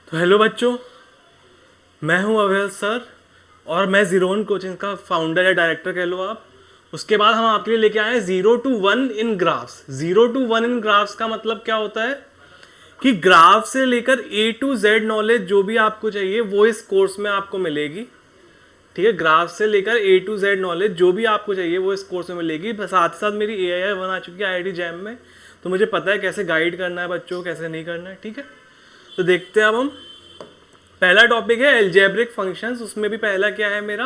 तो हेलो बच्चों, मैं हूं अवेल सर और मैं ज़ीरोन कोचिंग का फाउंडर या डायरेक्टर कह लो आप। उसके बाद हम आपके लिए लेके आए हैं 0 to 1 in graphs. 0 to 1 in graphs का मतलब क्या होता है कि ग्राफ से लेकर A to Z नॉलेज जो भी आपको चाहिए वो इस कोर्स में आपको मिलेगी। ठीक है, ग्राफ से लेकर A to Z नॉलेज जो भी आपको चाहिए वो इस कोर्स में मिलेगी। साथ ही साथ मेरी AI1 आ चुकी है IIT जैम में, तो मुझे पता है कैसे गाइड करना है बच्चों को, कैसे नहीं करना है। ठीक है, तो देखते हैं अब हम। पहला टॉपिक है एल्जेब्रिक फंक्शंस। उसमें भी पहला क्या है मेरा,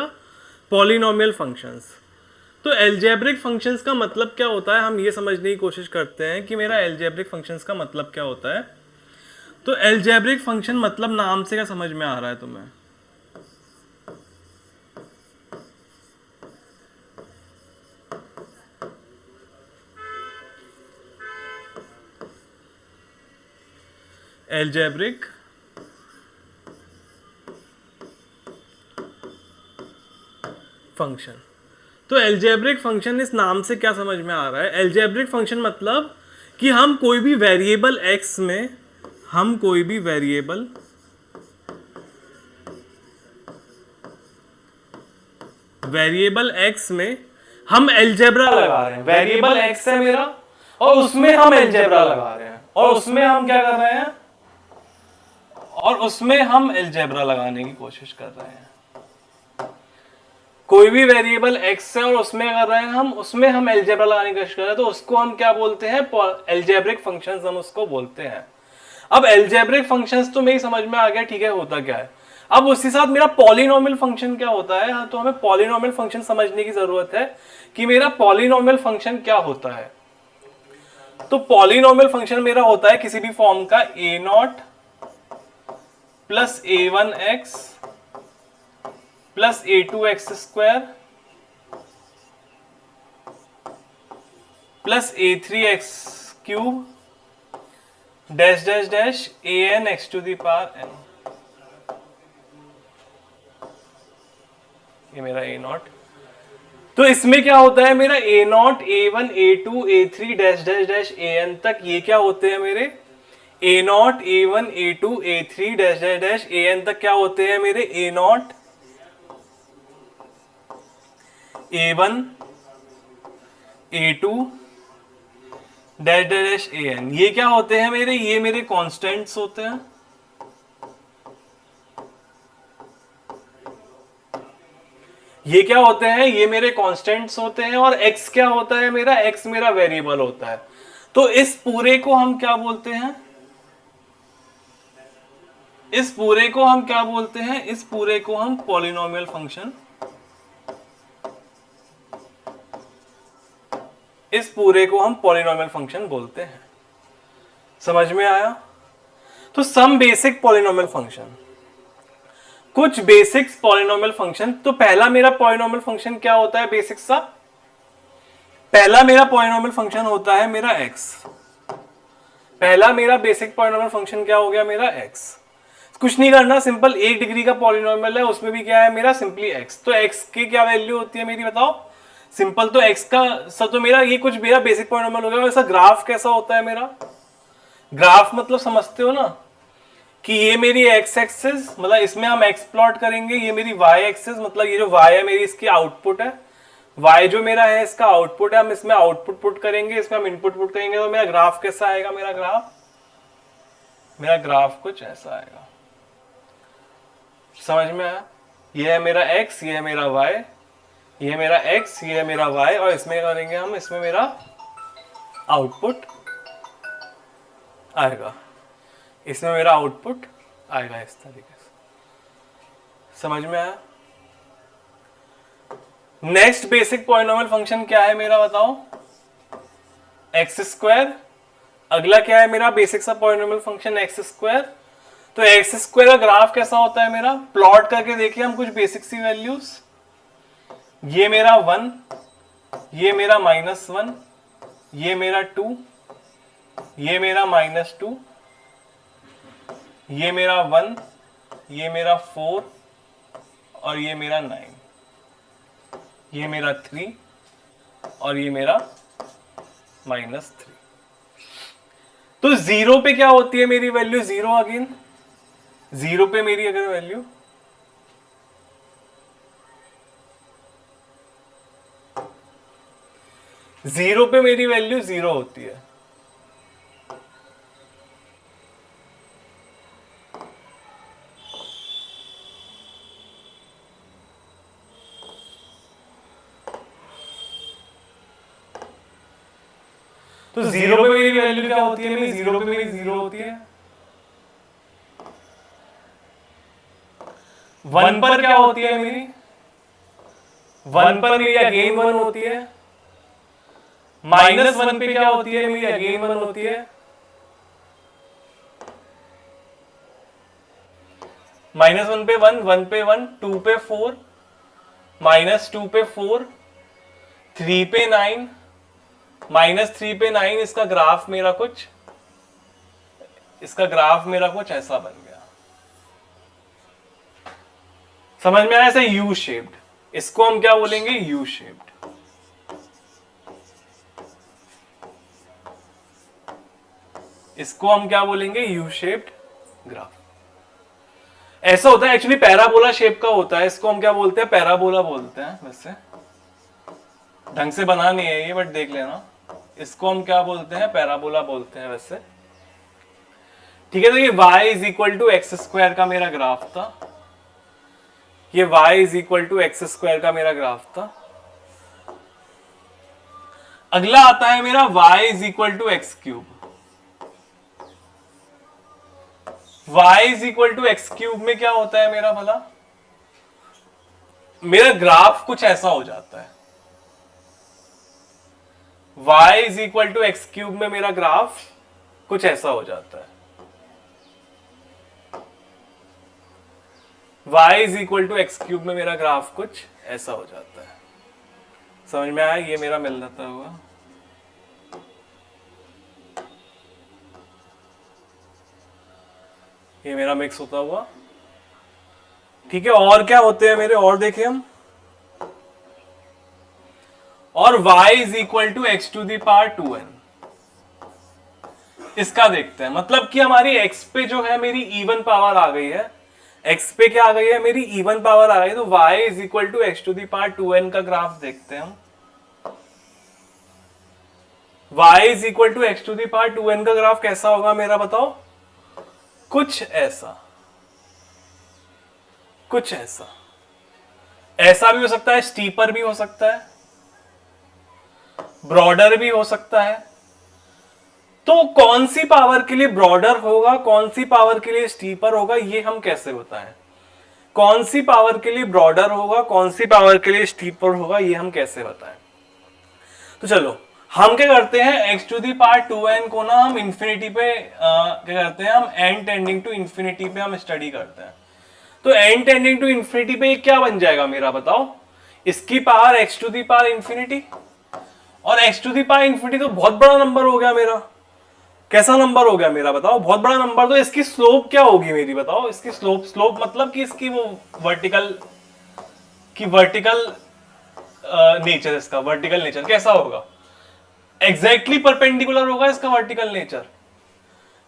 पॉलिनोमियल फंक्शंस। तो एल्जेब्रिक फंक्शंस का मतलब क्या होता है, हम ये समझने की कोशिश करते हैं कि मेरा एल्जेब्रिक फंक्शंस का मतलब क्या होता है। तो एल्जेब्रिक फंक्शन मतलब नाम से क्या समझ में आ रहा है तुम्हें? एल्जेब्रिक फंक्शन, तो एल्जेब्रिक फंक्शन इस नाम से क्या समझ में आ रहा है? एल्जेब्रिक फंक्शन मतलब कि हम कोई भी वेरिएबल x में, हम कोई भी वेरिएबल x में हम एल्जेब्रा लगा रहे हैं। वेरिएबल x है मेरा और उसमें हम एल्जेब्रा लगा रहे हैं, और उसमें हम क्या कर रहे हैं, और उसमें हम एल्जेब्रा लगाने की कोशिश कर रहे हैं। कोई भी वेरिएबल x है और उसमें कर रहे हैं हम, उसमें हम एल्जेब्रा लगाने की कोशिश कर रहे हैं, तो उसको हम क्या बोलते हैं? एल्जेब्रिक फंक्शंस हम उसको बोलते हैं। अब एल्जेब्रिक फंक्शंस तो मेरी समझ में आ गया, ठीक है, होता क्या है। अब उसी साथ मेरा पॉलिनोमियल फंक्शन क्या होता है, हाँ, तो हमें पॉलिनोमियल फंक्शन समझने की जरूरत है कि मेरा पॉलिनोमियल फंक्शन क्या होता है। तो पॉलिनोमियल फंक्शन मेरा होता है किसी भी फॉर्म का A0 plus A1x plus A2x² plus A3x³ dash dash dash AN(x⁴n). ये मेरा A0। तो इसमें क्या होता है मेरा A0 A1 A2 A3 dash dash dash AN तक, ये क्या होते हैं मेरे A0 A1 A2 A3 dash dash dash AN तक क्या होते हैं मेरे A0 A1 A2 dash dash dash AN। ये क्या होते हैं मेरे, ये मेरे कांस्टेंट्स होते हैं। ये क्या होते हैं, ये मेरे कांस्टेंट्स होते हैं। और x क्या होता है मेरा, x मेरा वेरिएबल होता है। तो इस पूरे को हम क्या बोलते हैं, इस पूरे को हम क्या बोलते हैं, इस पूरे को हम पॉलिनोमियल फंक्शन, इस पूरे को हम पॉलिनोमियल फंक्शन बोलते हैं। समझ में आया? तो सम बेसिक पॉलिनोमियल फंक्शन, कुछ बेसिक्स पॉलिनोमियल फंक्शन। तो पहला मेरा पॉलिनोमियल फंक्शन क्या होता है बेसिक सा, पहला मेरा पॉलिनोमियल फंक्शन होता है मेरा x। पहला मेरा बेसिक पॉलिनोमियल फंक्शन क्या हो गया मेरा x। कुछ नहीं करना, सिंपल 1 डिग्री का पॉलिनोमियल है, उसमें भी क्या है मेरा सिंपली x। तो x की क्या वैल्यू होती है मेरी, बताओ। सिंपल, तो x का सब, तो मेरा ये कुछ मेरा बेसिक पॉलिनोमियल हो गया। वैसा ग्राफ कैसा होता है मेरा, ग्राफ मतलब समझते हो ना कि ये मेरी x एक्सिस, मतलब इसमें हम x प्लॉट करेंगे, ये मेरी y एक्सिस, मतलब ये जो y है मेरी इसकी आउटपुट है, y जो मेरा है इसका आउटपुट है, हम इसमें आउटपुट पुट करेंगे, इसमें हम इनपुट पुट करेंगे। तो मेरा ग्राफ कैसा आएगा, मेरा ग्राफ कुछ ऐसा आएगा। समझ में आया? ये है मेरा x, ये है मेरा y, ये है मेरा x, ये है मेरा y, और इसमें करेंगे हम, इसमें मेरा आउटपुट आएगा, इसमें मेरा आउटपुट आएगा इस तरीके से। समझ में आया? नेक्स्ट बेसिक पॉलिनोमियल फंक्शन क्या है मेरा, बताओ। x²। अगला क्या है मेरा बेसिक सा पॉलिनोमियल फंक्शन, x²। तो x² का ग्राफ कैसा होता है मेरा, प्लॉट करके देखिए हम कुछ बेसिक सी वैल्यूज। ये मेरा 1, ये मेरा -1, ये मेरा 2, ये मेरा -2, ये मेरा 1, ये मेरा 4, और ये मेरा 9, ये मेरा 3, और ये मेरा -3। तो 0 पे क्या होती है मेरी वैल्यू, 0 अगेन 0 पे मेरी अगर वैल्यू, जीरो पे मेरी वैल्यू 0 होती है, तो 0 पे मेरी वैल्यू क्या होती है, मेरी 0 पे मेरी 0 होती है। 1 पर क्या होती है मेरी, 1 पर मेरी अगेन 1 होती है। -1 पे क्या होती है मेरी, अगेन 1 होती है। -1 पे 1, 1 पे 1, 2 पे 4, -2 पे 4, 3 पे 9, -3 पे 9। इसका ग्राफ मेरा कुछ ऐसा बन गया। समझ में आया? ऐसा यू शेप्ड, इसको हम क्या बोलेंगे, यू शेप्ड। इसको हम क्या बोलेंगे, यू शेप्ड ग्राफ। ऐसा होता है एक्चुअली, पैराबोला शेप का होता है, इसको हम क्या बोलते हैं, पैराबोला बोलते हैं। वैसे ढंग से बना नहीं है ये, बट देख लेना। इसको हम क्या बोलते हैं, पैराबोला बोलते हैं वैसे। ठीक है, तो ये y is equal to x square का मेरा ग्राफ था। ये y is equal to x square का मेरा ग्राफ था। अगला आता है मेरा y is equal to x cube. y is equal to x cube में क्या होता है मेरा भला, मेरा ग्राफ कुछ ऐसा हो जाता है। y is equal to x cube में मेरा ग्राफ कुछ ऐसा हो जाता है। y is equal to x cube में मेरा ग्राफ कुछ ऐसा हो जाता है। समझ में आया? ये मेरा मिल जाता हुआ, ये मेरा मिक्स होता हुआ। ठीक है, और क्या होते हैं मेरे, और देखें हम। और y is equal to x to the power 2n। इसका देखते हैं, मतलब कि हमारी x पे जो है मेरी इवन पावर आ गई है। x पे क्या आ गई है, मेरी इवन पावर आ गई। तो y is equal to x to the power 2n का ग्राफ देखते हैं हम। y is equal to x to the power 2n का ग्राफ कैसा होगा मेरा, बताओ। कुछ ऐसा, कुछ ऐसा। ऐसा भी हो सकता है, स्टीपर भी हो सकता है, ब्रॉडर भी हो सकता है। तो कौन सी पावर के लिए ब्रॉडर होगा, कौन सी पावर के लिए स्टीपर होगा, ये हम कैसे बताएं। कौन सी पावर के लिए ब्रॉडर होगा, कौन सी पावर के लिए स्टीपर होगा, ये हम कैसे बताएं। तो चलो हम क्या करते हैं, x to the power 2n को ना हम इंफिनिटी पे क्या करते हैं, हम n टेंडिंग टू इंफिनिटी पे हम स्टडी करते हैं। तो n टेंडिंग टू इंफिनिटी पे क्या बन जाएगा मेरा, बताओ। इसकी power x to the power infinity, और x to the power infinity तो बहुत बड़ा नंबर हो गया मेरा। कैसा नंबर हो गया मेरा, बताओ। बहुत बड़ा नंबर। तो इसकी स्लोप क्या होगी मेरी, बताओ। इसकी स्लोप मतलब कि इसकी वो वर्टिकल नेचर, इसका वर्टिकल नेचर कैसा होगा, एग्जैक्टली परपेंडिकुलर होगा इसका वर्टिकल नेचर।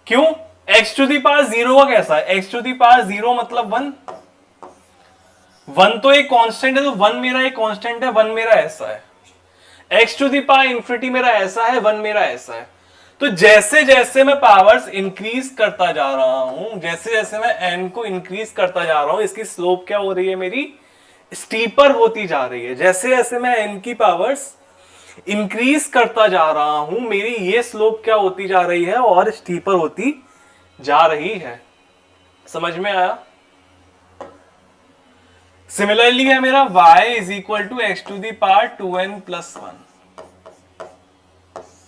क्यों, x टू दी पावर 0 का कैसा है, x टू दी पावर 0 मतलब 1। 1 तो एक कांस्टेंट है, तो 1 मेरा एक कांस्टेंट है, 1 मेरा ऐसा है। x to the power infinity मेरा ऐसा है, 1 मेरा ऐसा है। तो जैसे जैसे मैं पावर्स इंक्रीज करता जा रहा हूं, जैसे जैसे मैं n को इंक्रीज करता जा रहा हूं, इसकी स्लोप क्या हो रही है मेरी, स्टीपर होती जा रही है। जैसे जैसे मैं n की पावर्स इंक्रीज करता जा रहा हूं, मेरी ये स्लोप क्या होती जा रही है, और स्टीपर होती जा रही है। समझ में आया? सिमिलरली है मेरा y is equal to x to the power 2n plus 1।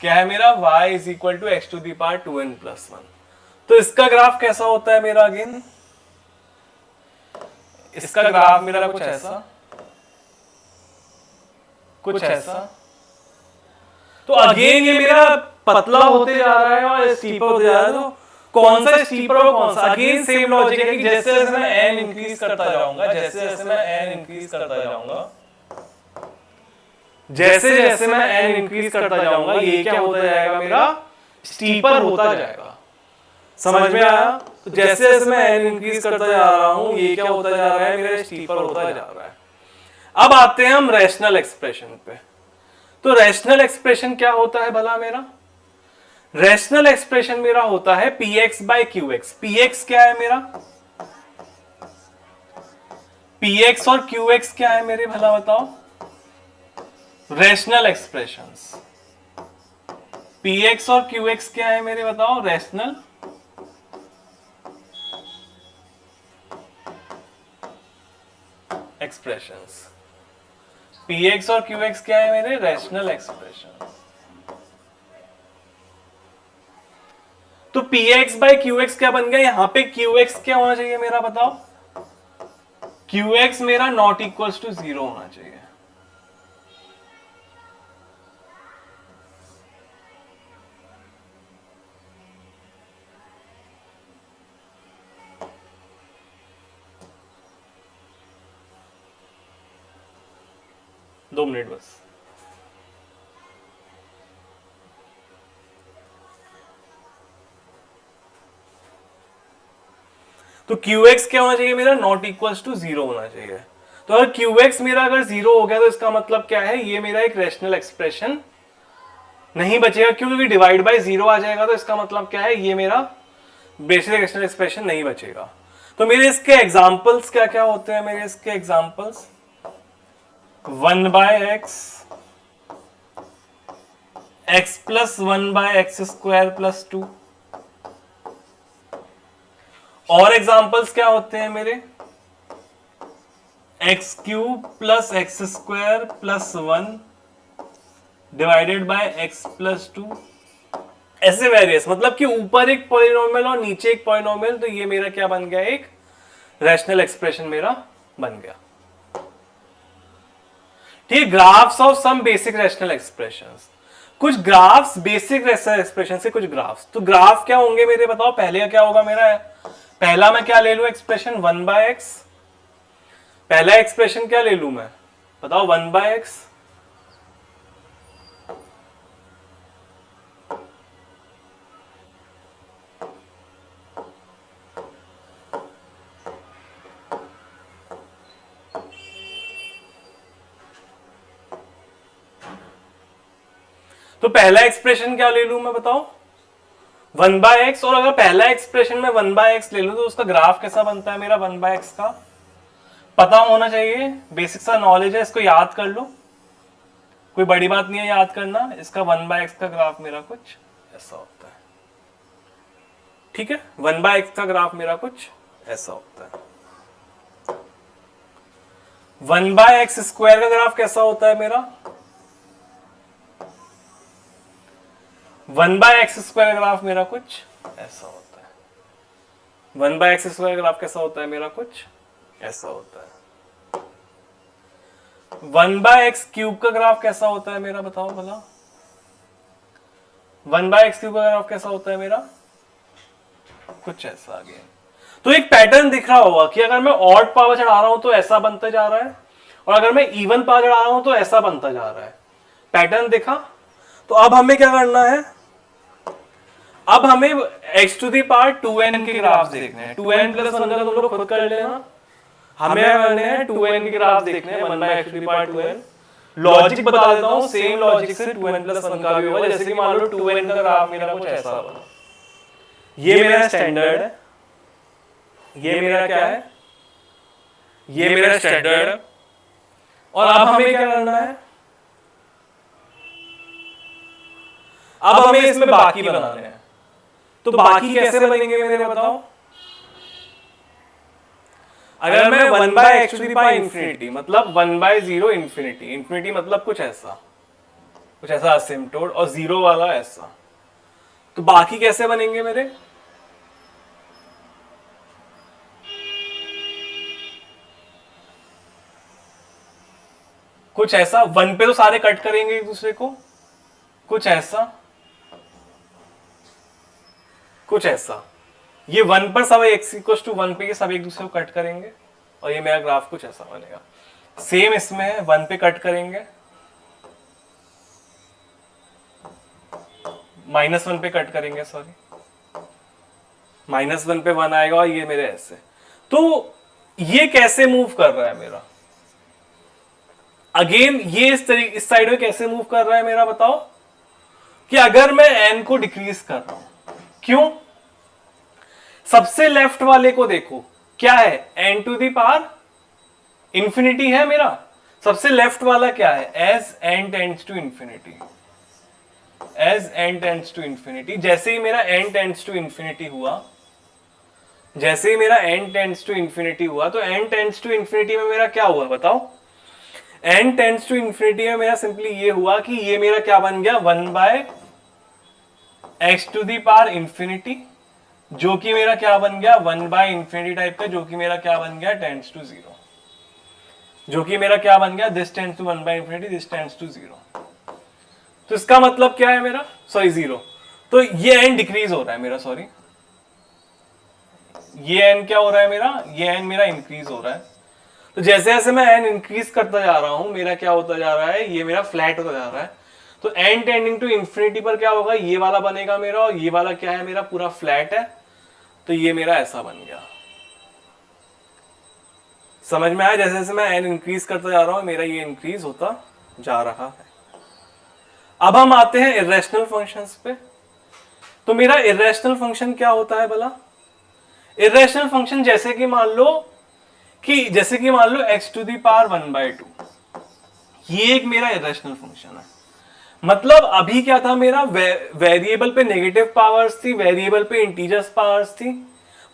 क्या है मेरा, y is equal to x to the power 2n plus 1। तो इसका ग्राफ कैसा होता है मेरा, अगेन इसका ग्राफ मेरा कुछ ऐसा, कुछ ऐसा। तो अगेन ये मेरा पतला होते जा रहा है और स्टीपर होते जा रहा है। तो कौन सा स्टीपर और कौन सा, अगेन सेम लॉजिक है कि जैसे जैसे मैं n इंक्रीज करता जाऊंगा, जैसे जैसे मैं n इंक्रीज करता जाऊंगा, जैसे जैसे मैं n इंक्रीज करता जाऊंगा, ये क्या होता जाएगा मेरा, स्टीपर होता जाएगा। समझ में आया? तो जैसे जैसे मैं n इंक्रीज करता जा रहा हूं ये क्या होता जा रहा है, मेरा स्टीपर होता जा रहा है। अब आते हैं हम रैशनल एक्सप्रेशन पे। तो रैशनल एक्सप्रेशन क्या होता है भला मेरा? रैशनल एक्सप्रेशन मेरा होता है px बाय qx। px क्या है मेरा? px और qx क्या है मेरे भला बताओ? Rational expressions. px और qx क्या है मेरे बताओ? Rational expressions. px और qx क्या है मेरे? Rational expressions. तो px बाय qx क्या बन गया? यहां पे qx क्या होना चाहिए मेरा बताओ? qx मेरा नॉट इक्वल्स टू 0 होना चाहिए। दो मिनट बस। तो qx क्या होना चाहिए मेरा? नॉट इक्वल्स टू 0 होना चाहिए। तो अगर qx मेरा अगर 0 हो गया तो इसका मतलब क्या है? ये मेरा एक रैशनल एक्सप्रेशन नहीं बचेगा, क्योंकि डिवाइड बाय 0 आ जाएगा। तो इसका मतलब क्या है? ये मेरा बेसिक रैशनल एक्सप्रेशन नहीं बचेगा। तो मेरे इसके एग्जांपल्स क्या क्या होते हैं? मेरे इसके examples 1 by x, x plus 1 by x square plus 2। और एग्जांपल्स क्या होते हैं मेरे? X cube plus x square plus 1 divided by x plus 2। ऐसे वेरियस, मतलब कि ऊपर एक पॉलिनोमियल और नीचे एक पॉलिनोमियल। तो ये मेरा क्या बन गया? एक रैशनल एक्सप्रेशन मेरा बन गया। ठीक, graphs of some basic rational expressions. कुछ ग्राफ्स बेसिक रैशनल एक्सप्रेशन से कुछ ग्राफ्स। तो ग्राफ क्या होंगे मेरे बताओ? पहले का क्या होगा मेरा? पहला मैं क्या ले लू एक्सप्रेशन? 1 by x. पहला एक्सप्रेशन क्या ले लू मैं बताओ? 1 बाय एक्स। तो पहला एक्सप्रेशन क्या ले लू मैं बताओ? 1 बाय एक्स। और अगर पहला एक्सप्रेशन में 1 बाय एक्स ले लू तो उसका ग्राफ कैसा बनता है मेरा? 1 बाय एक्स का पता होना चाहिए, बेसिक सा नॉलेज है, इसको याद कर लो, कोई बड़ी बात नहीं है याद करना। इसका 1 बाय एक्स का ग्राफ मेरा कुछ ऐसा होता है। ठीक है, 1 बाय एक्स का ग्राफ मेरा कुछ ऐसा होता है। 1 बाय एक्स स्क्वायर का ग्राफ कैसा होता है मेरा? 1 बाय एक्स स्क्वायर ग्राफ मेरा कुछ ऐसा होता है। 1 बाय एक्स स्क्वायर ग्राफ कैसा होता है मेरा? कुछ ऐसा होता है। 1 बाय एक्स क्यूब का ग्राफ कैसा होता है मेरा? बताओ भला। 1 बाय एक्स क्यूब का ग्राफ कैसा होता है मेरा? कुछ ऐसा आ गया। तो एक पैटर्न दिख रहा होगा कि अगर मैं ऑड पावर चढ़ा रहा हूं तो ऐसा बनता जा रहा है, और अगर मैं इवन पावर चढ़ा रहा हूं तो ऐसा बनता जा रहा है। पैटर्न देखा? तो अब हमें क्या करना है? अब हमें x to the power 2n के ग्राफ देखने हैं। 2n प्लस 1 का तुम लोग खुद कर लेना। हमें करने हैं 2n के ग्राफ देखने हैं, 1 by x to the power 2n। Logic बता देता हूं, सेम लॉजिक से 2n प्लस 1 का भी होगा। जैसे कि मान लो 2n का ग्राफ मेरा कुछ ऐसा होगा। ये मेरा स्टैंडर्ड है, ये मेरा क्या है? ये मेरा स्टैंडर्ड है। और अब हमें क्या करना है? अब हमें इसमें बाकी बनाने हैं। तो बाकी कैसे बनेंगे मेरे बताओ? अगर मैं 1 by x to the power infinity, मतलब 1 बाय 0 इंफिनिटी, इंफिनिटी मतलब कुछ ऐसा असिम्प्टोट, और 0 वाला ऐसा, तो बाकी कैसे बनेंगे मेरे? कुछ ऐसा। 1 पे तो सारे कट करेंगे एक दूसरे को, कुछ ऐसा, कुछ ऐसा। ये 1 पर सब x इक्वल टू 1 पे ये सब एक दूसरे को कट करेंगे, और ये मेरा ग्राफ कुछ ऐसा बनेगा। सेम इसमें है, 1 पे कट करेंगे, -1 पे कट करेंगे, सॉरी, -1 पे 1 आएगा और ये मेरे ऐसे। तो ये कैसे मूव कर रहा है मेरा? अगेन ये इस साइड में कैसे मूव कर रहा है मेरा, बताओ? कि अगर मैं n को डिक्रीज कर रहा हूं, क्यों? सबसे लेफ्ट वाले को देखो, क्या है? n to the power infinity है मेरा। सबसे लेफ्ट वाला क्या है? As n tends to infinity, as n tends to infinity. जैसे ही मेरा n टेंड्स टू इंफिनिटी हुआ, जैसे ही मेरा n टेंड्स टू इंफिनिटी हुआ, तो n टेंड्स टू इंफिनिटी में मेरा क्या हुआ बताओ? n टेंड्स टू इंफिनिटी में मेरा सिंपली ये हुआ कि ये मेरा क्या बन गया? 1 by x to the power infinity, जो कि मेरा क्या बन गया? 1 बाय इंफिनिटी टाइप का, जो कि मेरा क्या बन गया? टेंड्स टू 0, जो कि मेरा क्या बन गया? This tends to 1 by infinity, this tends to 0। तो इसका मतलब क्या है मेरा? सॉरी 0। तो ये n डिक्रीज हो रहा है मेरा, सॉरी ये n क्या हो रहा है मेरा? ये n मेरा इंक्रीज हो रहा है। तो जैसे जैसे मैं n इंक्रीज करता जा रहा हूं, मेरा क्या होता जा रहा है? ये मेरा फ्लैट होता जा रहा है। तो n टेंडिंग टू इंफिनिटी पर क्या होगा? ये वाला बनेगा मेरा, और ये वाला क्या है मेरा? पूरा फ्लैट है। तो ये मेरा ऐसा बन गया। समझ में आया? जैसे जैसे मैं n इंक्रीज करता जा रहा हूं, मेरा ये इंक्रीज होता जा रहा है। अब हम आते हैं इरेशनल फंक्शंस पे। तो मेरा इरेशनल फंक्शन क्या होता है भला? इरेशनल फंक्शन जैसे कि मान लो x टू दी पावर 1/2, ये एक मेरा इरेशनल फंक्शन है। मतलब अभी क्या था मेरा? वेरिएबल पे नेगेटिव पावर्स थी, वेरिएबल पे इंटीजर्स पावर्स थी,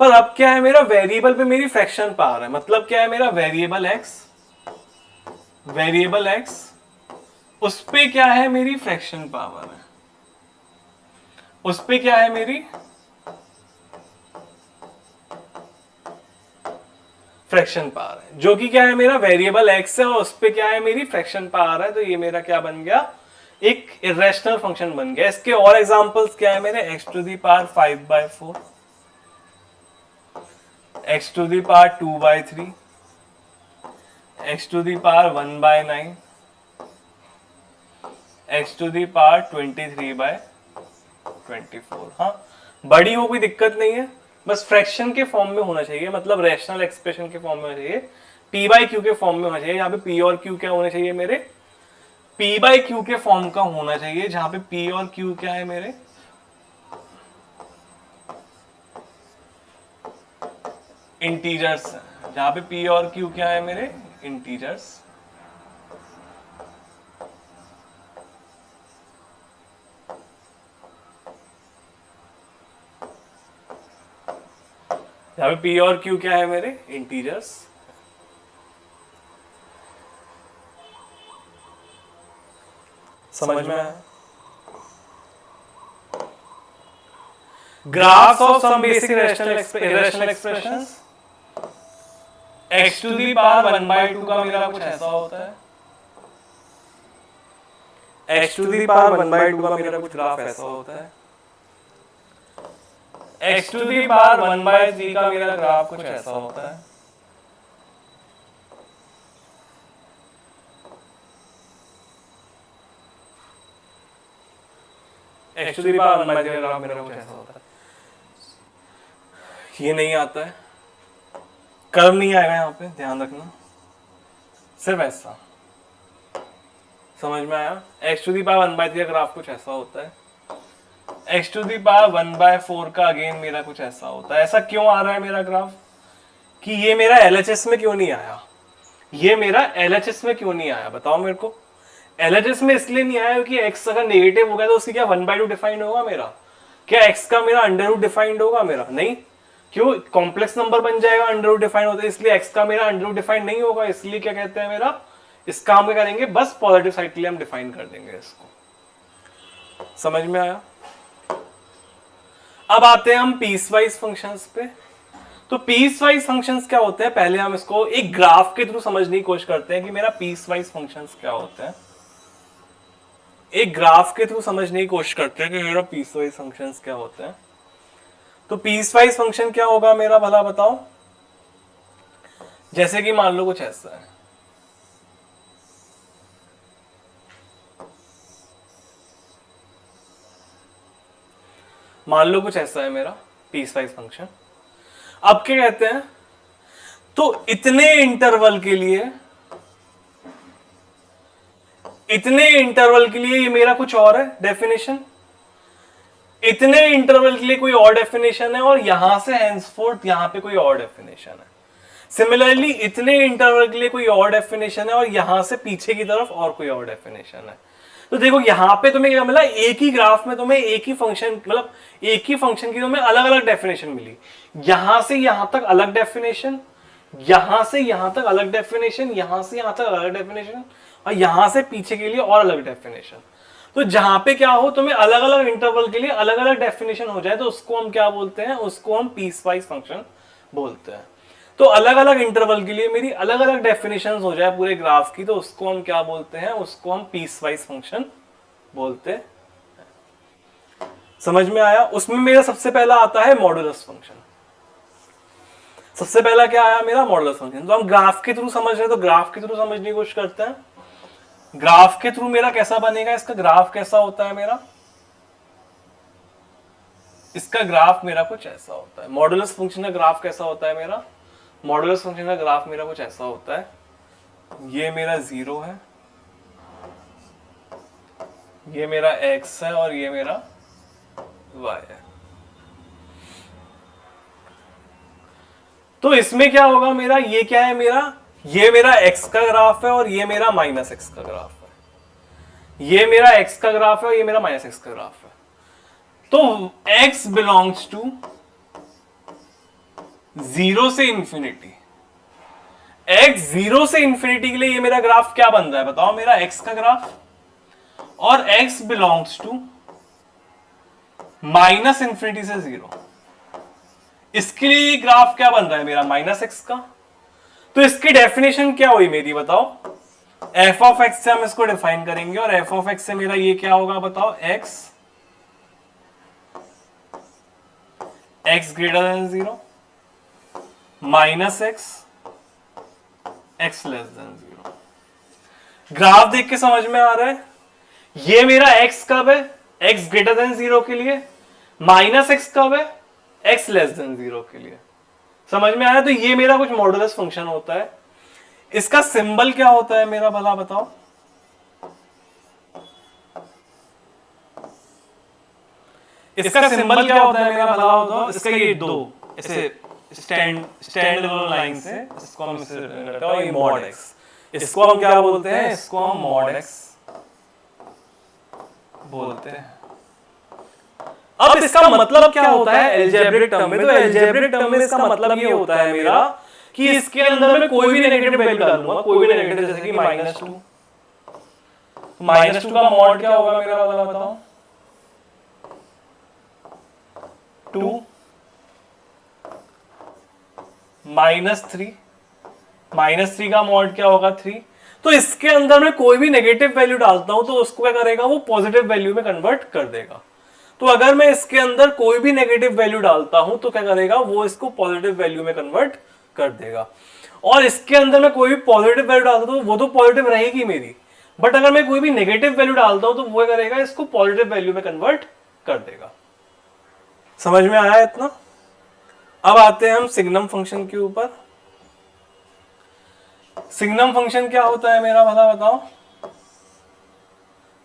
पर अब क्या है मेरा? वेरिएबल पे मेरी फ्रैक्शन पावर है। मतलब क्या है मेरा? वेरिएबल x उस पे क्या है? मेरी फ्रैक्शन पावर है। उस पे क्या है? मेरी फ्रैक्शन पावर है, जो कि क्या है मेरा? वेरिएबल x है, और उस पे क्या है? मेरी फ्रैक्शन पावर है। तो ये मेरा क्या बन गया? एक इरेशनल फंक्शन बन गया। इसके और एग्जांपल्स क्या है मेरे? x to the power 5/4, x to the power 2/3, x to the power 1/9, x to the power 23/24। हाँ, बड़ी हो कोई दिक्कत नहीं है, बस फ्रैक्शन के फॉर्म में होना चाहिए, मतलब रैशनल एक्सप्रेशन के फॉर्म में होना चाहिए, p/q के फॉर्म में होना चाहिए। यहाँ पे p और q क्या होने चाहिए मेरे? p/q के फॉर्म का होना चाहिए, जहां पे p और q क्या है मेरे? इंटीजर्स। जहां पे p और q क्या है मेरे? इंटीजर्स। यहाँ पे p और q क्या है मेरे? इंटीजर्स। समझ में आया? Graphs of some basic irrational expressions, x to the power 1/2 का मेरा कुछ ऐसा होता है, x टू दी पावर 1/2 का मेरा कुछ ग्राफ ऐसा होता है, x टू दी पावर 1/3 का मेरा ग्राफ कुछ ऐसा होता है, x टू दी पावर 1/3 का ग्राफ मेरा कुछ ऐसा होता है। ये नहीं आता है, कर्व नहीं आएगा यहाँ पे, ध्यान रखना, सिर्फ ऐसा। समझ में आया? x टू दी पावर 1/3 का ग्राफ कुछ ऐसा होता है, x टू दी पावर 1/4 का अगेन मेरा कुछ ऐसा होता है। ऐसा क्यों आ रहा है मेरा ग्राफ? कि ये मेरा LHS में क्यों नहीं आया? ये मेरा LHS में क्यों नहीं आया बताओ मेरे को? LHS में इसलिए नहीं आया क्योंकि x अगर नेगेटिव हो गया तो उसकी क्या 1/2 डिफाइंड होगा मेरा? क्या x का मेरा अंडर रूट डिफाइंड होगा मेरा? नहीं। क्यों? कॉम्प्लेक्स नंबर बन जाएगा अंडर रूट डिफाइंड होता है, इसलिए x का मेरा अंडर रूट डिफाइंड नहीं होगा। इसलिए क्या कहते हैं मेरा? इसका हम क्या करेंगे? बस पॉजिटिव साइड के लिए हम डिफाइन कर देंगे इसको। समझ में आया? अब आते हैं हम पीसवाइज फंक्शंस पे। तो पीसवाइज फंक्शंस क्या होते हैं? पहले हम इसको एक ग्राफ के थ्रू समझने की कोशिश करते हैं कि मेरा पीसवाइज फंक्शंस क्या होते हैं। एक ग्राफ के थ्रू समझने की कोशिश करते हैं कि मेरा पीसवाइज फंक्शंस क्या होते हैं। तो पीसवाइज फंक्शन क्या होगा मेरा भला बताओ? जैसे कि मान लो कुछ ऐसा है, मान लो कुछ ऐसा है मेरा पीसवाइज फंक्शन। अब क्या कहते हैं, तो इतने इंटरवल के लिए ये मेरा कुछ और है डेफिनेशन, इतने इंटरवल के लिए कोई और डेफिनेशन है, और यहां से हेंसफोर्थ यहां पे कोई और डेफिनेशन है। सिमिलरली इतने इंटरवल के लिए कोई और डेफिनेशन है, और यहां से पीछे की तरफ और कोई और डेफिनेशन है। तो देखो यहां पे तुम्हें क्या मिला, एक ही ग्राफ में तुम्हें एक ही फंक्शन, मतलब एक ही फंक्शन की तुम्हें अलग अलग डेफिनेशन मिली। यहां से यहां तक अलग डेफिनेशन, यहां से यहां तक अलग डेफिनेशन, यहां से यहां तक अलग डेफिनेशन, और यहां से पीछे के लिए और अलग डेफिनेशन। तो जहां पे क्या हो, तुम्हें अलग अलग इंटरवल के लिए अलग अलग डेफिनेशन हो जाए, तो उसको हम क्या बोलते हैं, उसको हम पीसवाइज फंक्शन बोलते हैं। तो अलग अलग इंटरवल के लिए मेरी अलग अलग डेफिनेशंस हो जाए पूरे ग्राफ की, तो उसको हम क्या बोलते हैं, उसको हम पीसवाइज फंक्शन बोलते हैं। समझ में आया? उसमें मेरा सबसे पहला आता है मॉडुलस फंक्शन। सबसे पहला क्या आया मेरा, मॉडुलस फंक्शन। तो हम ग्राफ के थ्रू समझ रहे हैं, तो ग्राफ के थ्रू समझने की कोशिश करते हैं। ग्राफ के थ्रू मेरा कैसा बनेगा, इसका ग्राफ कैसा होता है मेरा, इसका ग्राफ मेरा कुछ ऐसा होता है। मॉडुलस फंक्शन का ग्राफ कैसा होता है मेरा, मॉडुलस फंक्शन का ग्राफ मेरा कुछ ऐसा होता है, ये मेरा 0 है, ये मेरा x है, और ये मेरा y है। तो इसमें क्या होगा मेरा, ये क्या है मेरा, ये मेरा x का ग्राफ है, और ये मेरा -x का ग्राफ है। ये मेरा x का ग्राफ है, और ये मेरा -x का ग्राफ है। तो x बिलोंग्स टू 0 से इंफिनिटी, x 0 से इंफिनिटी के लिए ये मेरा ग्राफ क्या बन रहा है बताओ, मेरा x का ग्राफ, और x बिलोंग्स टू -इंफिनिटी से 0, इसके लिए ग्राफ क्या बन रहा है मेरा, -x का। तो इसकी डेफिनेशन क्या हुई मेरी बताओ, f ऑफ x से हम इसको डिफाइन करेंगे, और f ऑफ x से मेरा ये क्या होगा बताओ, x greater than 0, x less than 0। Graph देख के समझ में आ रहा है, ये मेरा x कब है, x ग्रेटर देन 0 के लिए, -x कब है, x लेस देन 0 के लिए। समझ में आया? तो ये मेरा कुछ मॉडुलस फंक्शन होता है। इसका सिंबल क्या होता है मेरा, भला बताओ। इसका सिंबल क्या होता है मेरा, भला बताओ। इसका ये दो ऐसे स्टैंड लाइन से, इसको हम ये मॉड x, इसको हम क्या बोलते हैं, इसको हम मॉड x बोलते हैं। अब इसका मतलब क्या होता है अलजेब्रिक टर्म में, तो अलजेब्रिक टर्म में इसका मतलब ये होता है मेरा कि इसके अंदर मैं कोई भी नेगेटिव वैल्यू डालूंगा, कोई भी नेगेटिव, जैसे कि -2, तो -2 का मॉड क्या होगा मेरा, वाला बताओ, 2 -3 का मॉड क्या होगा, 3। तो इसके अंदर मैं कोई भी नेगेटिव वैल्यू डालता हूं, तो उसको क्या करेगा, वो पॉजिटिव वैल्यू में कन्वर्ट कर देगा। तो अगर मैं इसके अंदर कोई भी नेगेटिव वैल्यू डालता हूं, तो क्या करेगा, वो इसको पॉजिटिव वैल्यू में कन्वर्ट कर देगा। और इसके अंदर मैं कोई भी पॉजिटिव वैल्यू डालता हूं, वो तो पॉजिटिव रहेगी मेरी, बट अगर मैं कोई भी नेगेटिव वैल्यू डालता हूं, तो वो करेगा, इसको पॉजिटिव वैल्यू में कन्वर्ट कर देगा। समझ में आया इतना? अब आते हैं हम सिग्नम फंक्शन के ऊपर। सिग्नम फंक्शन क्या होता है मेरा, भला बताओ।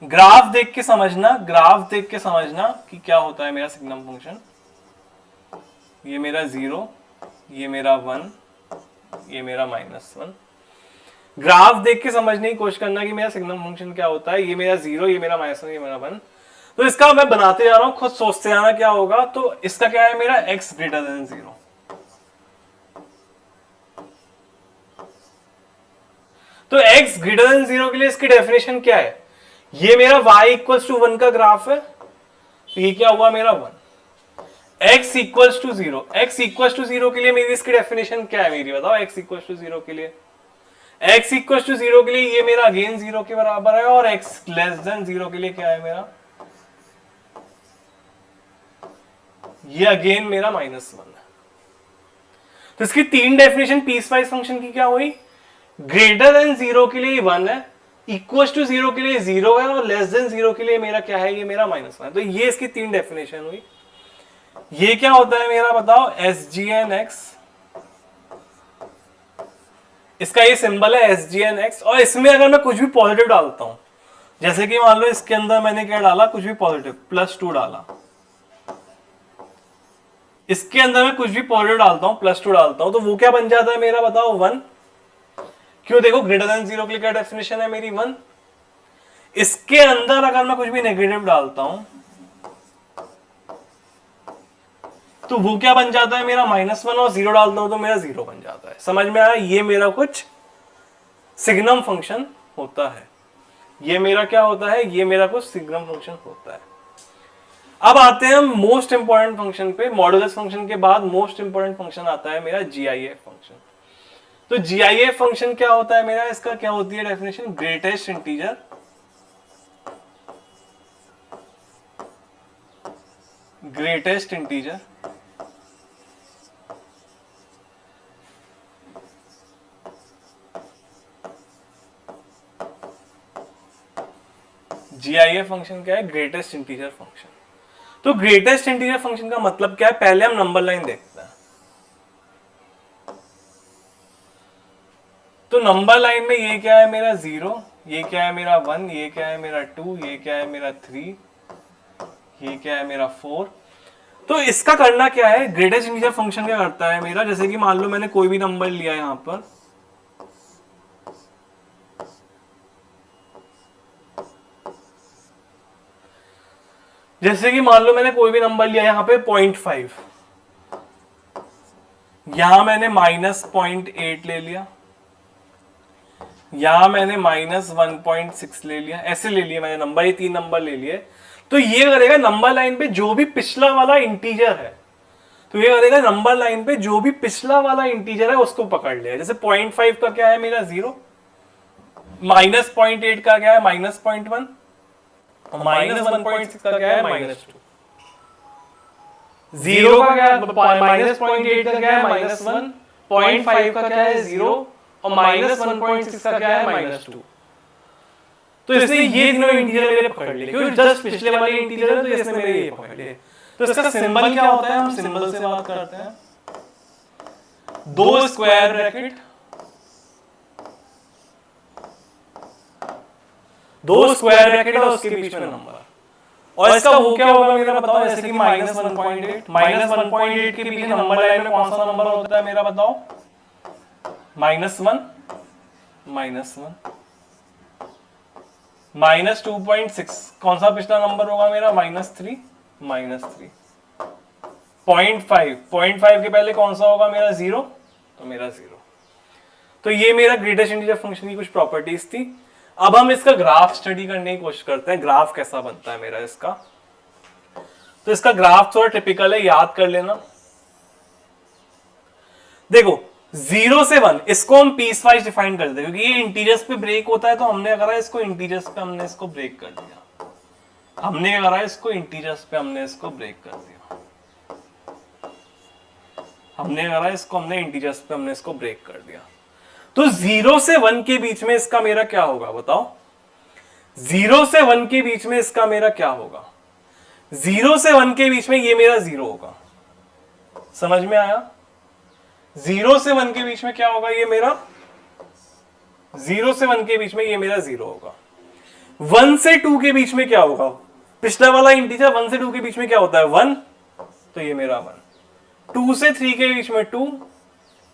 ग्राफ देख के समझना, ग्राफ देख के समझना कि क्या होता है मेरा सिग्नम फंक्शन। ये मेरा 0, ये मेरा 1, ये मेरा -1। ग्राफ देख के समझने की कोशिश करना कि मेरा सिग्नम फंक्शन क्या होता है। ये मेरा 0, ये मेरा -1, ये मेरा 1। तो इसका मैं बनाते जा रहा हूं, खुद सोचते जाना क्या होगा। तो इसका क्या है मेरा, x ग्रेटर देन 0। तो x ग्रेटर देन 0 के लिए इसकी डेफिनेशन क्या है, ये मेरा y इक्वल्स टू 1 का ग्राफ है, तो ये क्या हुआ मेरा 1। x equals to 0, x equals to 0 के लिए मेरी इसकी डेफिनेशन क्या है मेरी, बताओ। x इक्वल्स टू 0 के लिए, x इक्वल्स टू 0 के लिए ये मेरा अगेन 0 के बराबर है, और x लेस देन 0 के लिए क्या है मेरा, ये अगेन मेरा -1 है। तो इसकी तीन डेफिनेशन पीसवाइज फंक्शन की क्या हुई, ग्रेटर देन 0 के लिए 1 है, इक्वल्स टू 0 के लिए 0 है, और लेस देन 0 के लिए मेरा क्या है, ये मेरा -1 है। तो ये इसकी तीन डेफिनेशन हुई। ये क्या होता है मेरा बताओ, एस जी एन एक्स, इसका ये सिंबल है एस जी एन एक्स। और इसमें अगर मैं कुछ भी पॉजिटिव डालता हूं, जैसे कि मान लो इसके अंदर मैंने क्या डाला, कुछ भी पॉजिटिव +2 डाला, इसके अंदर मैं कुछ भी पॉजिटिव डालता हूं +2 डालता हूं, तो वो क्या बन जाता है मेरा बताओ, 1। क्यों, देखो ग्रेटर देन 0 के लिए क्या डेफिनेशन है मेरी, 1। इसके अंदर अगर मैं कुछ भी नेगेटिव डालता हूं तो वो क्या बन जाता है मेरा, -1, और 0 डालता हूं तो मेरा 0 बन जाता है। समझ में आया, ये मेरा कुछ सिग्नम फंक्शन होता है। ये मेरा क्या होता है, ये मेरा कुछ सिग्नम फंक्शन होता है। अब आते हैं हम मोस्ट इंपॉर्टेंट फंक्शन पे। मॉडुलस फंक्शन के बाद मोस्ट इंपॉर्टेंट फंक्शन आता है मेरा जीआईएफ फंक्शन। तो जीआईएफ फंक्शन क्या होता है मेरा, इसका क्या होती है definition, greatest integer GIF function क्या है, ग्रेटेस्ट इंटीजर फंक्शन। तो ग्रेटेस्ट इंटीजर फंक्शन का मतलब क्या है, पहले हम नंबर लाइन देखते हैं। तो नंबर लाइन में ये क्या है मेरा 0, ये क्या है मेरा 1, ये क्या है मेरा 2, ये क्या है मेरा 3, ये क्या है मेरा 4। तो इसका करना क्या है, ग्रेटेस्ट इंटीजर फंक्शन क्या करता है मेरा, जैसे कि मान लो मैंने कोई भी नंबर लिया यहां पर, जैसे कि मान लो मैंने कोई भी नंबर लिया यहां पे 0.5, यहां मैंने -0.8 ले लिया, यहां मैंने -1.6 ले लिया, ऐसे ले लिया मैंने नंबर, ये 3 नंबर ले लिए। तो ये करेगा नंबर लाइन पे जो भी पिछला वाला इंटीजर है, तो ये करेगा नंबर लाइन पे जो भी पिछला वाला इंटीजर है उसको पकड़ लिया। जैसे 0.5 का क्या है मेरा 0, -0.8 का क्या है -0.1, और -1.6 का क्या है -2। 0 का क्या है, -0.8 का क्या है -1, 0.5 का क्या है 0, और -1.6 का क्या है -2। तो इसने ये तीनों इंटीजर मेरे पकड़ लिए, क्योंकि जस्ट पिछले वाले इंटीजर है तो इसने मेरे ये पकड़ लिए। तो इसका सिंबल क्या होता है, हम सिंबल से बात करते हैं। 2 स्क्वायर ब्रैकेट, 2 स्क्वायर ब्रैकेट और उसके बीच में नंबर। और इसका वो क्या होगा मेरा बताओ, जैसे कि -1.8, -1.8 के बीच नंबर लाइन में कौन सा नंबर होता है मेरा बताओ, -1, -2.6, कौन सा पिछला नंबर होगा मेरा, -3, 0.5 के पहले कौन सा होगा मेरा 0, तो मेरा 0। तो ये मेरा ग्रेटेस्ट इंटीजर फंक्शन की कुछ प्रॉपर्टीज थी। अब हम इसका ग्राफ स्टडी करने की कोशिश करते हैं, ग्राफ कैसा बनता है मेरा इसका। तो इसका ग्राफ थोड़ा टिपिकल है, याद कर लेना। देखो 0 से 1 इसको हम पीस वाइज डिफाइन कर देते हैं, क्योंकि ये इंटीजर्स पे ब्रेक होता है, तो हमने करा इसको इंटीजर्स पे हमने इसको ब्रेक कर दिया। हमने क्या करा, इसको इंटीजर्स पे हमने इसको ब्रेक कर दिया। हमने करा इसको, हमने इंटीजर्स पे हमने इसको ब्रेक कर दिया। तो 0 से 1 के बीच में इसका मेरा क्या होगा बताओ, 0 से 1 के बीच में इसका मेरा क्या होगा, 0 से 1 के बीच में ये मेरा 0 होगा। समझ में आया, 0 से 1 के बीच में क्या होगा, ये मेरा 0 से 1 के बीच में ये मेरा 0 होगा। 1 से 2 के बीच में क्या होगा, पिछला वाला इंटीजर 1 से 2 के बीच में क्या होता है 1, तो ये मेरा 1। 2 से 3 के बीच में 2,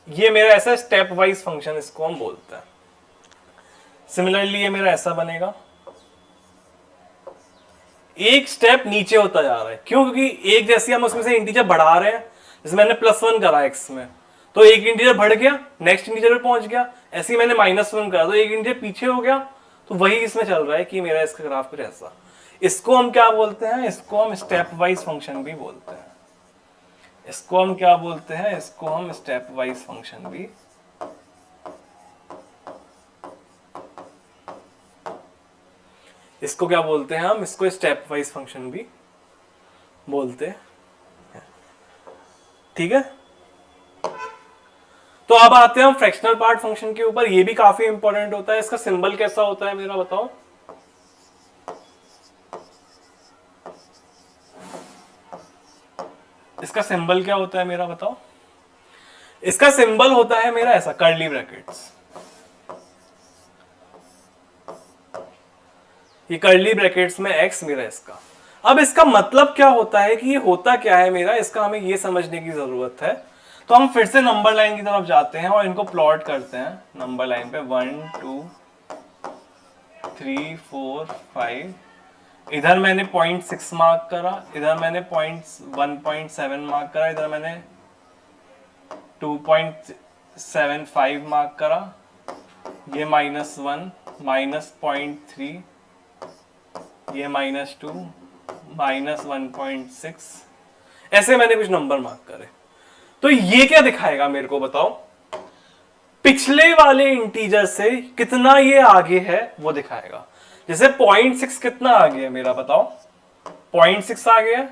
ये मेरा ऐसा स्टेप वाइज फंक्शन इसको हम बोलते हैं। सिमिलरली ये मेरा ऐसा बनेगा, एक स्टेप नीचे होता जा रहा है। क्यों, क्योंकि एक जैसे हम उसमें से इंटीजर बढ़ा रहे हैं, जैसे मैंने +1 करा x में, तो एक इंटीजर बढ़ गया, नेक्स्ट इंटीजर पे पहुंच गया। ऐसे ही मैंने -1 करा तो एक इंटीजर पीछे हो गया। तो वही इसमें चल रहा है कि मेरा इसका ग्राफ पे ऐसा। इसको हम क्या बोलते हैं, इसको हम स्टेप वाइज फंक्शन भी बोलते हैं। इसको हम क्या बोलते हैं, इसको हम स्टेप वाइज फंक्शन भी, इसको क्या बोलते हैं हम, इसको स्टेप वाइज फंक्शन भी बोलते हैं। ठीक है, तो अब आते हैं हम फ्रैक्शनल पार्ट फंक्शन के ऊपर। ये भी काफी इंपॉर्टेंट होता है। इसका सिंबल कैसा होता है मेरा बताओ, इसका सिंबल क्या होता है मेरा बताओ? इसका सिंबल होता है मेरा ऐसा, कर्ली ब्रैकेट्स। ये कर्ली ब्रैकेट्स में x मेरा इसका। अब इसका मतलब क्या होता है कि ये होता क्या है मेरा, इसका हमें ये समझने की जरूरत है। तो हम फिर से नंबर लाइन की तरफ जाते हैं और इनको प्लॉट करते हैं नंबर लाइन पे। 1 2 3 4 5। इधर मैंने 0.6 मार्क करा, इधर मैंने 1.7 मार्क करा, इधर मैंने 2.75 मार्क करा, ये -1 -0.3, ये -2 -1.6, ऐसे मैंने कुछ नंबर मार्क करे। तो ये क्या दिखाएगा मेरे को बताओ? पिछले वाले इंटीजर से कितना ये आगे है वो दिखाएगा। जैसे 0.6 कितना आगे है मेरा बताओ? 0.6 आ गया।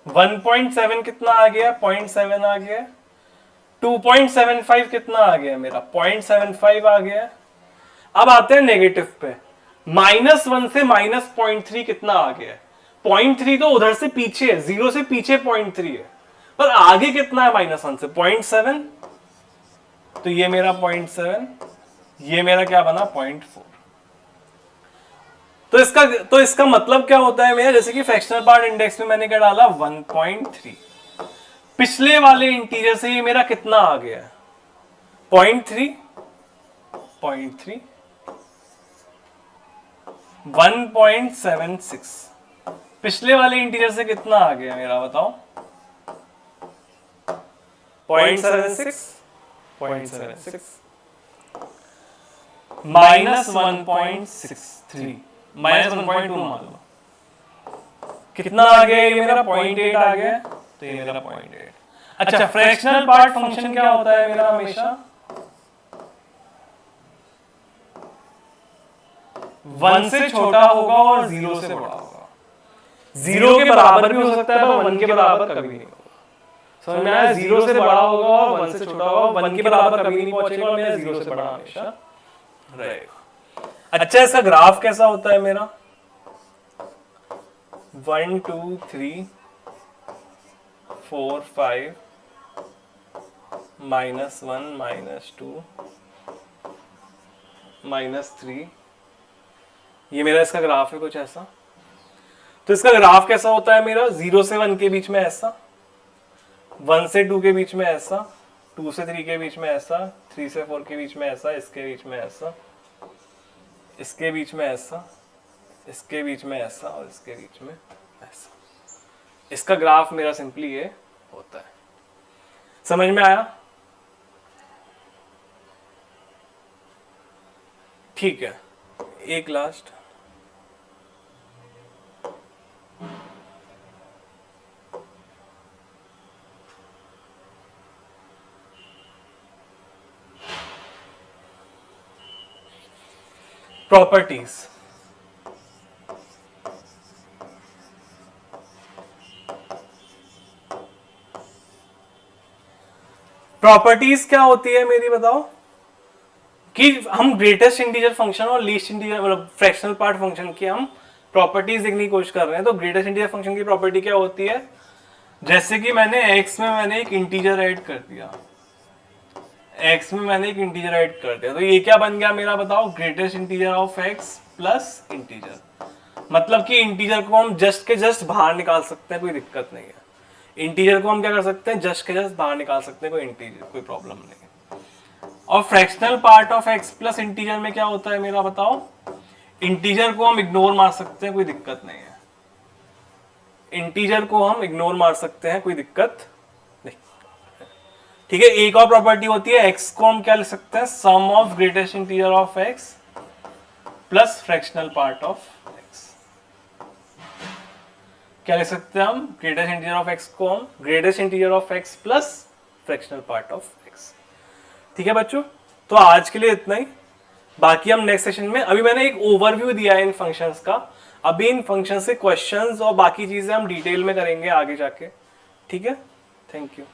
1.7 कितना आ गया? 0.7 आ गया। 2.75 कितना आ गया मेरा? 0.75 आ गया। अब आते हैं नेगेटिव पे। -1 से -0.3 कितना आ गया है? 0.3 तो उधर से पीछे है, 0 से पीछे 0.3 है, पर आगे कितना है -1 से? 0.7। तो ये मेरा 0.7, ये मेरा क्या बना? 0.4। तो इसका मतलब क्या होता है मेरा? जैसे कि फ्रैक्शनल पार्ट इंडेक्स में मैंने क्या डाला? 1.3। पिछले वाले इंटीजर से ये मेरा कितना आ गया है? 0.3 0.3 1.76। पिछले वाले इंटीजर से कितना आ गया मेरा बताओ? 0.76 0.76 -1.63 -1.2 मान लो। कितना आ गया ये मेरा? 0.8 आ गया। तो ये मेरा 0.8। अच्छा, फ्रैक्शनल पार्ट फंक्शन क्या होता है मेरा? हमेशा 1 से छोटा होगा और 0 से बड़ा होगा। 0 के बराबर भी हो सकता है पर 1 के बराबर कभी नहीं होगा। समझ में आया? 0 से बड़ा होगा और 1 से छोटा होगा, 1 के बराबर कभी नहीं पहुंचेगा और मेरा 0 से बड़ा हमेशा रहेगा। अच्छा, इसका ग्राफ कैसा होता है मेरा? 1 2 3 4 5 -1 -2 -3। ये मेरा इसका ग्राफ है कुछ ऐसा। तो इसका ग्राफ कैसा होता है मेरा? 0 से 1 के बीच में ऐसा, 1 से 2 के बीच में ऐसा, 2 से 3 के बीच में ऐसा, 3 से 4 के बीच में ऐसा, इसके बीच में ऐसा, इसके बीच में ऐसा, इसके बीच में ऐसा और इसके बीच में ऐसा। इसका ग्राफ मेरा सिंपली ये होता है। समझ में आया? ठीक है, एक लास्ट। प्रॉपर्टीज। प्रॉपर्टीज क्या होती है मेरी बताओ? कि हम ग्रेटेस्ट इंटीजर फंक्शन और लीस्ट इंटीजर मतलब फ्रैक्शनल पार्ट फंक्शन की हम प्रॉपर्टीज देखने की कोशिश कर रहे हैं। तो ग्रेटेस्ट इंटीजर फंक्शन की प्रॉपर्टी क्या होती है? जैसे कि मैंने x में मैंने एक इंटीजर ऐड कर दिया, x में मैंने एक इंटीजर ऐड कर दिया, तो ये क्या बन गया मेरा बताओ? Greatest integer of x plus integer. मतलब कि इंटीजर को हम जस्ट के जस्ट बाहर निकाल सकते हैं, कोई दिक्कत नहीं है। इंटीजर को हम क्या कर सकते हैं? जस्ट के जस्ट बाहर निकाल सकते हैं, कोई इंटीजर कोई प्रॉब्लम नहीं है। और fractional part of x plus integer में क्या होता है मेरा बताओ? इंटीजर को हम इग्नोर मार सकते हैं, कोई दिक्कत नहीं है। इंटीजर को हम इग्नोर मार सकते हैं, कोई दिक्कत नहीं। ठीक है, एक और प्रॉपर्टी होती है, x को हम क्या लिख सकते हैं? Sum of greatest integer of x plus fractional part of x। क्या लिख सकते हैं हम? ग्रेटेस्ट इंटीजर ऑफ x को हम greatest integer of x plus fractional part of x। ठीक है बच्चों, तो आज के लिए इतना ही। बाकी हम नेक्स्ट सेशन में, अभी मैंने एक ओवरव्यू दिया है इन फंक्शंस का, अभी इन फंक्शन से क्वेश्चंस और बाकी चीजें हम डिटेल में करेंगे आगे जाके। ठीक है, थैंक यू।